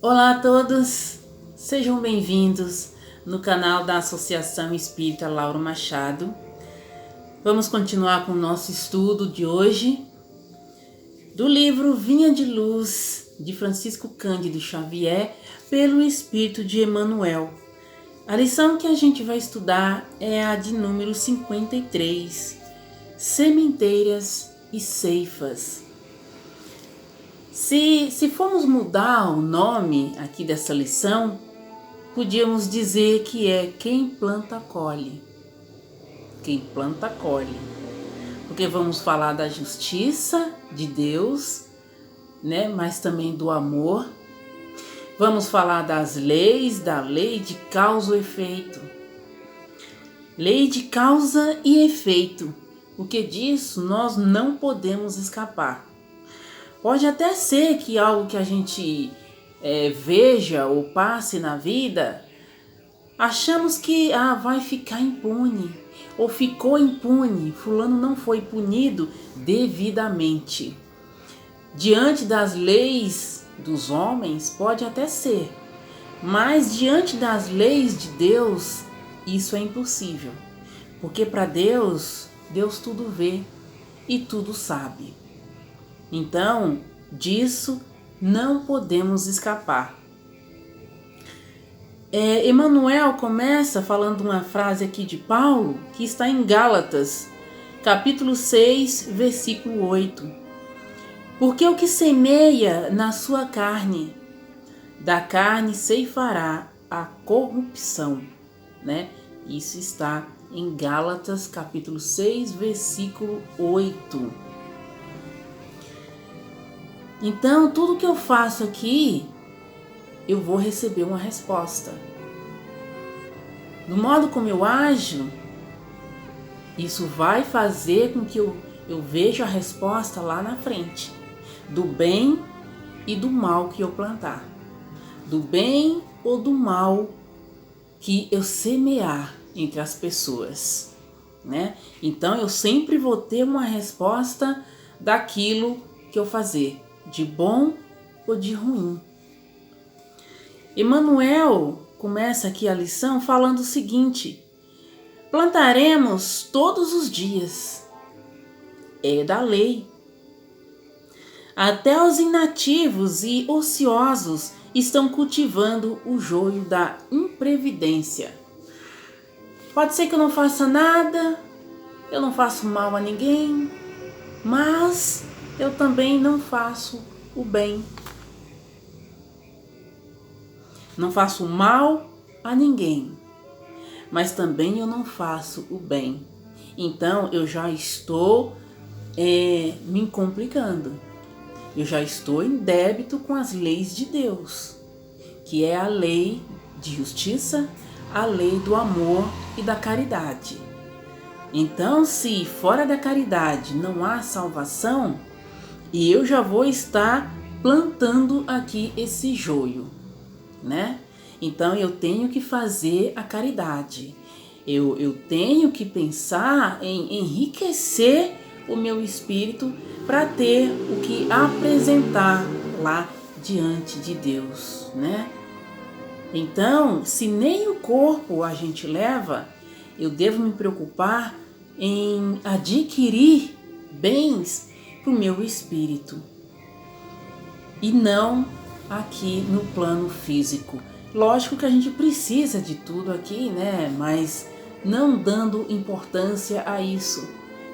Olá a todos, sejam bem-vindos no canal da Associação Espírita Lauro Machado. Vamos continuar com o nosso estudo de hoje do livro Vinha de Luz, de Francisco Cândido Xavier, pelo Espírito de Emmanuel. A lição que a gente vai estudar é a de número 53, Sementeiras e Ceifas. Se formos mudar o nome aqui dessa lição, podíamos dizer que é quem planta colhe. Quem planta colhe. Porque vamos falar da justiça de Deus, né? Mas também do amor. Vamos falar das leis, da lei de causa e efeito. Lei de causa e efeito. Porque disso nós não podemos escapar. Pode até ser que algo que a gente veja ou passe na vida, achamos que vai ficar impune, ou ficou impune, fulano não foi punido devidamente. Diante das leis dos homens, pode até ser, mas diante das leis de Deus, isso é impossível. Porque para Deus, Deus tudo vê e tudo sabe. Então, disso não podemos escapar. Emmanuel começa falando uma frase aqui de Paulo, que está em Gálatas, capítulo 6, versículo 8. Porque o que semeia na sua carne, da carne ceifará a corrupção, né? Isso está em Gálatas, capítulo 6, versículo 8. Então, tudo que eu faço aqui, eu vou receber uma resposta. Do modo como eu ajo, isso vai fazer com que eu veja a resposta lá na frente. Do bem e do mal que eu plantar. Do bem ou do mal que eu semear entre as pessoas, né? Então, eu sempre vou ter uma resposta daquilo que eu fazer. De bom ou de ruim. Emmanuel começa aqui a lição falando o seguinte: plantaremos todos os dias, é da lei. Até os inativos e ociosos estão cultivando o joio da imprevidência. Pode ser que eu não faça nada, eu não faço mal a ninguém, mas eu também não faço o bem. Não faço mal a ninguém, mas também eu não faço o bem. Então eu já estou me complicando. Eu já estou em débito com as leis de Deus, que é a lei de justiça, a lei do amor e da caridade. Então, se fora da caridade não há salvação, e eu já vou estar plantando aqui esse joio, né? Então eu tenho que fazer a caridade. Eu tenho que pensar em enriquecer o meu espírito para ter o que apresentar lá diante de Deus, né? Então, se nem o corpo a gente leva, eu devo me preocupar em adquirir bens para o meu espírito e não aqui no plano físico. Lógico que a gente precisa de tudo aqui, né? Mas não dando importância a isso,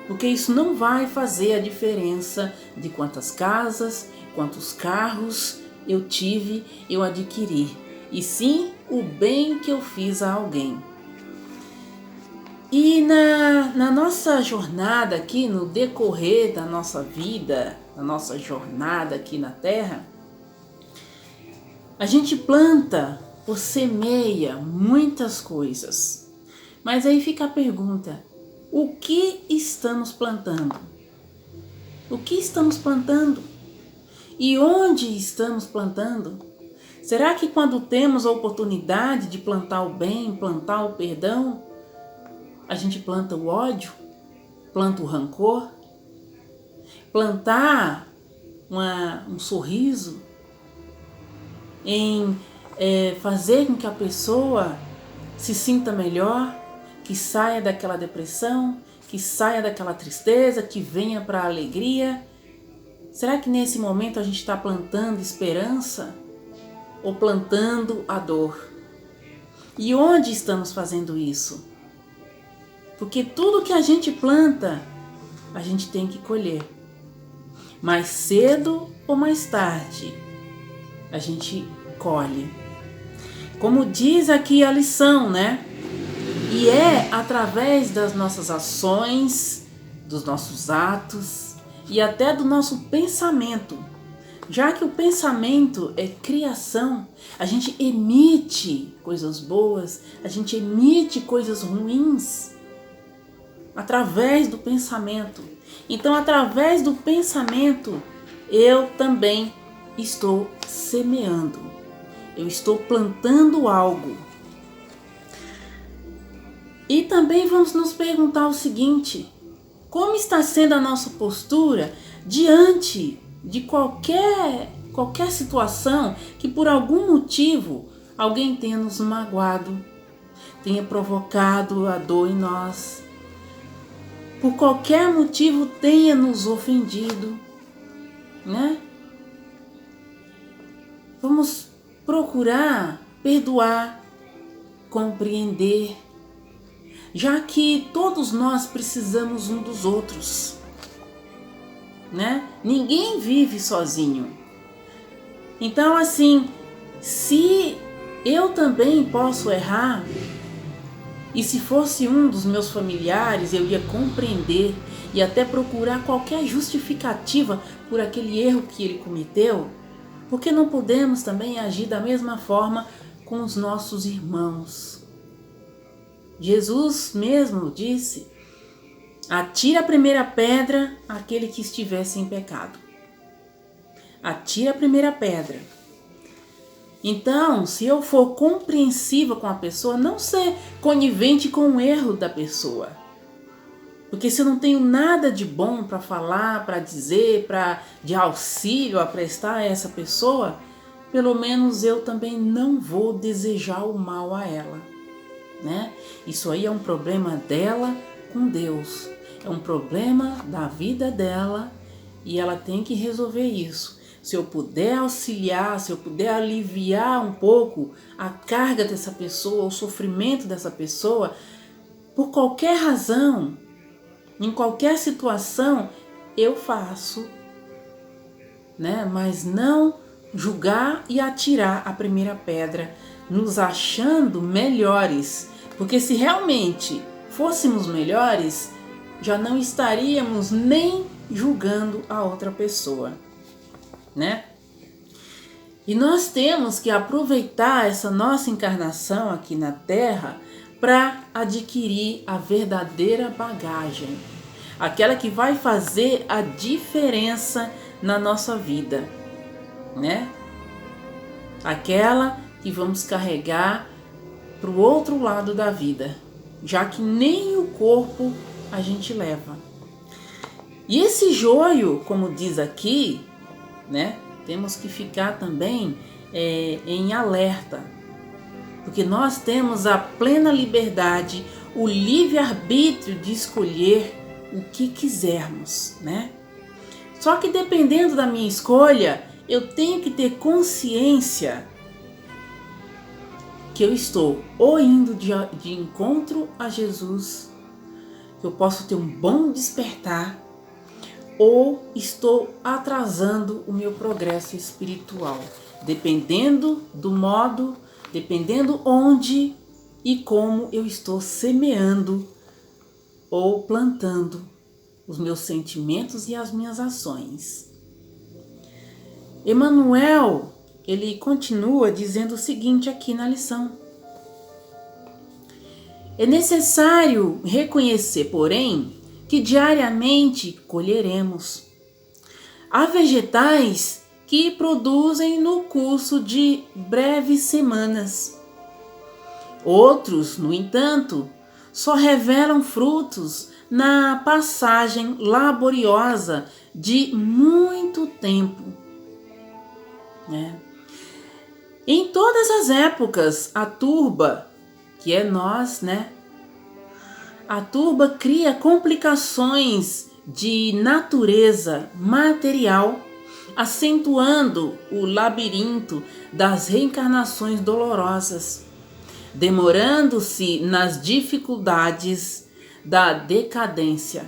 porque isso não vai fazer a diferença de quantas casas, quantos carros eu adquiri, e sim o bem que eu fiz a alguém. E na nossa jornada aqui, no decorrer da nossa vida, na nossa jornada aqui na Terra, a gente planta ou semeia muitas coisas. Mas aí fica a pergunta: o que estamos plantando? O que estamos plantando? E onde estamos plantando? Será que quando temos a oportunidade de plantar o bem, plantar o perdão, a gente planta o ódio, planta o rancor, plantar um sorriso, em fazer com que a pessoa se sinta melhor, que saia daquela depressão, que saia daquela tristeza, que venha para a alegria? Será que nesse momento a gente está plantando esperança ou plantando a dor? E onde estamos fazendo isso? Porque tudo que a gente planta, a gente tem que colher. Mais cedo ou mais tarde, a gente colhe. Como diz aqui a lição, né? E é através das nossas ações, dos nossos atos e até do nosso pensamento. Já que o pensamento é criação, a gente emite coisas boas, a gente emite coisas ruins através do pensamento. Então, através do pensamento, eu também estou semeando, eu estou plantando algo. E também vamos nos perguntar o seguinte: como está sendo a nossa postura diante de qualquer situação que por algum motivo alguém tenha nos magoado, tenha provocado a dor em nós, por qualquer motivo tenha nos ofendido, né? Vamos procurar perdoar, compreender, já que todos nós precisamos um dos outros, né? Ninguém vive sozinho. Então, assim, se eu também posso errar, e se fosse um dos meus familiares, eu ia compreender e até procurar qualquer justificativa por aquele erro que ele cometeu, porque não podemos também agir da mesma forma com os nossos irmãos. Jesus mesmo disse: atira a primeira pedra aquele que estiver sem pecado. Atira a primeira pedra. Então, se eu for compreensiva com a pessoa, não ser conivente com o erro da pessoa. Porque se eu não tenho nada de bom para falar, para dizer, de auxílio a prestar a essa pessoa, pelo menos eu também não vou desejar o mal a ela, né? Isso aí é um problema dela com Deus. É um problema da vida dela e ela tem que resolver isso. Se eu puder auxiliar, se eu puder aliviar um pouco a carga dessa pessoa, o sofrimento dessa pessoa, por qualquer razão, em qualquer situação, eu faço, né? Mas não julgar e atirar a primeira pedra, nos achando melhores, porque se realmente fôssemos melhores, já não estaríamos nem julgando a outra pessoa, né? E nós temos que aproveitar essa nossa encarnação aqui na Terra para adquirir a verdadeira bagagem, aquela que vai fazer a diferença na nossa vida, né? Aquela que vamos carregar para o outro lado da vida, já que nem o corpo a gente leva. E esse joio, como diz aqui, né? Temos que ficar também em alerta, porque nós temos a plena liberdade, o livre-arbítrio de escolher o que quisermos, né? Só que dependendo da minha escolha, eu tenho que ter consciência que eu estou ou indo de encontro a Jesus, que eu posso ter um bom despertar, ou estou atrasando o meu progresso espiritual, dependendo do modo, dependendo onde e como eu estou semeando ou plantando os meus sentimentos e as minhas ações. Emmanuel, ele continua dizendo o seguinte aqui na lição: é necessário reconhecer, porém, que diariamente colheremos. Há vegetais que produzem no curso de breves semanas. Outros, no entanto, só revelam frutos na passagem laboriosa de muito tempo, né? Em todas as épocas, a turba, que é nós, né? A turba cria complicações de natureza material, acentuando o labirinto das reencarnações dolorosas, demorando-se nas dificuldades da decadência.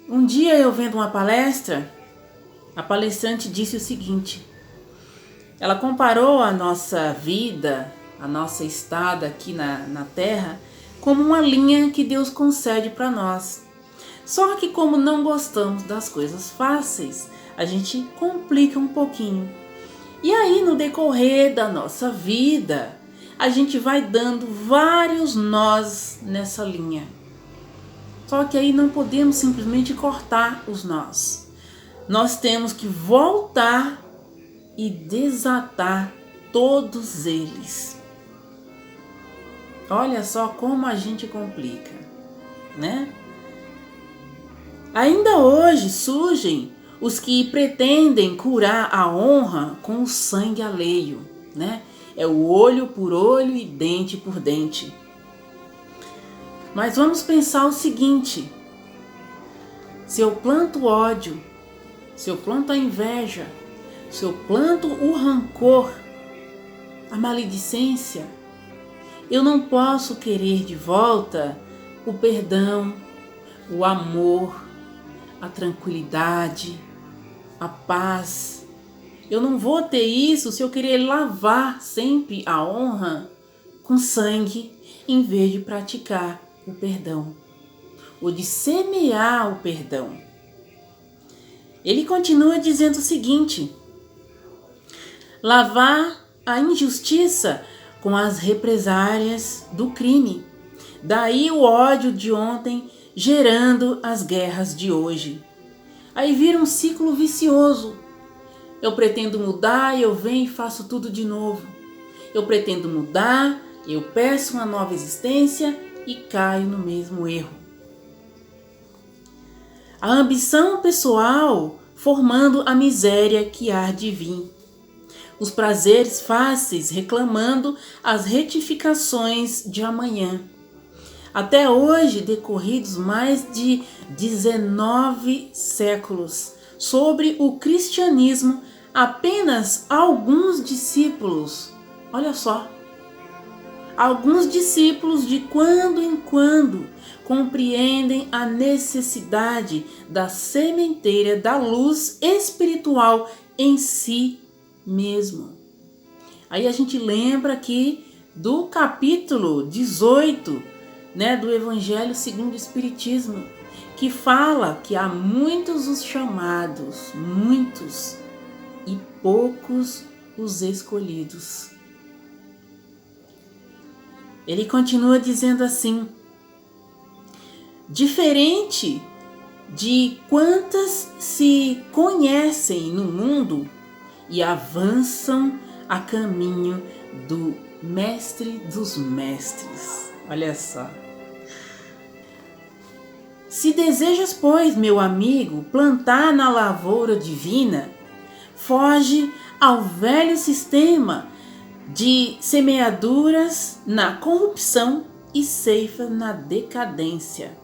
Um dia eu vendo uma palestra, a palestrante disse o seguinte: ela comparou a nossa vida, a nossa estada aqui na Terra, como uma linha que Deus concede para nós. Só que como não gostamos das coisas fáceis, a gente complica um pouquinho. E aí no decorrer da nossa vida, a gente vai dando vários nós nessa linha. Só que aí não podemos simplesmente cortar os nós. Nós temos que voltar e desatar todos eles. Olha só como a gente complica, né? Ainda hoje surgem os que pretendem curar a honra com o sangue alheio, né? É o olho por olho e dente por dente. Mas vamos pensar o seguinte: se eu planto ódio, se eu planto a inveja, se eu planto o rancor, a maledicência, eu não posso querer de volta o perdão, o amor, a tranquilidade, a paz. Eu não vou ter isso se eu querer lavar sempre a honra com sangue, em vez de praticar o perdão, ou de semear o perdão. Ele continua dizendo o seguinte: lavar a injustiça com as represárias do crime. Daí o ódio de ontem gerando as guerras de hoje. Aí vira um ciclo vicioso. Eu pretendo mudar e eu venho e faço tudo de novo. Eu pretendo mudar, eu peço uma nova existência e caio no mesmo erro. A ambição pessoal formando a miséria que há de vir. Os prazeres fáceis reclamando as retificações de amanhã. Até hoje, decorridos mais de 19 séculos, sobre o cristianismo, apenas alguns discípulos, olha só, alguns discípulos de quando em quando compreendem a necessidade da sementeira da luz espiritual em si mesmo. Aí a gente lembra aqui do capítulo 18, né, do Evangelho segundo o Espiritismo, que fala que há muitos os chamados, muitos, e poucos os escolhidos. Ele continua dizendo assim: diferente de quantas se conhecem no mundo e avançam a caminho do Mestre dos Mestres. Olha só. Se desejas, pois, meu amigo, plantar na lavoura divina, foge ao velho sistema de semeaduras na corrupção e ceifa na decadência.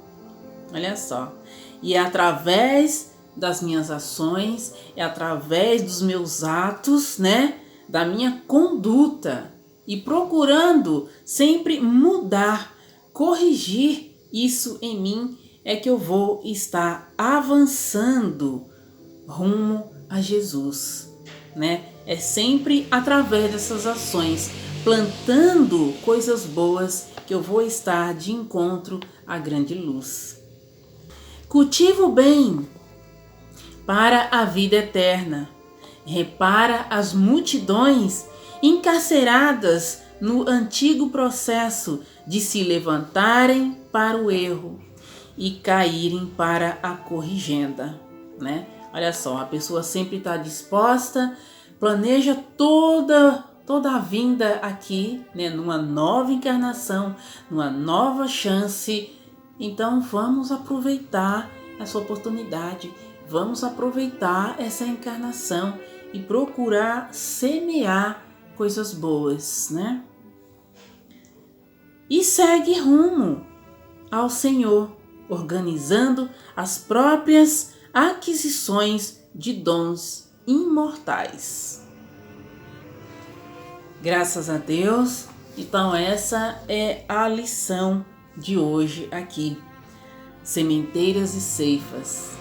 Olha só. E é através das minhas ações, é através dos meus atos, né, da minha conduta, e procurando sempre mudar, corrigir isso em mim, é que eu vou estar avançando rumo a Jesus, né? É sempre através dessas ações, plantando coisas boas, que eu vou estar de encontro à grande luz. Cultiva o bem para a vida eterna. Repara as multidões encarceradas no antigo processo de se levantarem para o erro e caírem para a corrigenda, né? Olha só, a pessoa sempre está disposta, planeja toda a vinda aqui, né, numa nova encarnação, numa nova chance. Então vamos aproveitar essa oportunidade, vamos aproveitar essa encarnação e procurar semear coisas boas, né? E segue rumo ao Senhor, organizando as próprias aquisições de dons imortais. Graças a Deus. Então essa é a lição de hoje aqui. Sementeiras e ceifas.